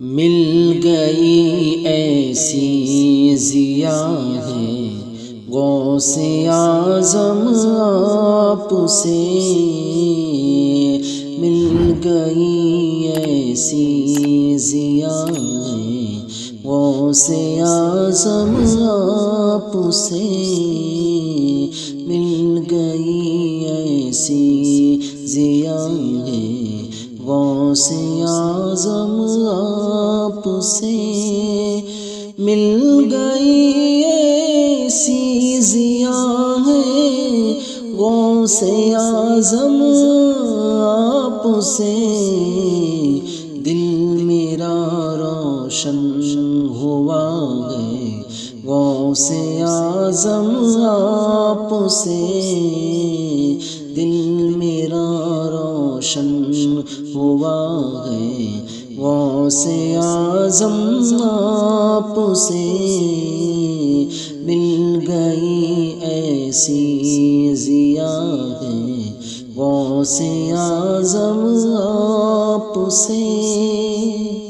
مل گئی ایسی ضیا ہے غوث اعظم آپ سے، مل گئی ایسی ضیا ہے غوث اعظم آپ سے، مل گئی ایسی ضیا ہے غوث اعظم آپ سے، مل گئی ایسی ضیا ہے غوث اعظم آپ سے، دل میرا روشن ہوا ہے غوث اعظم آپ سے، دل میرا روشن ہوا ہے غوث اعظم آپ سے، مل گئی ایسی ضیا ہے غوث اعظم آپ سے۔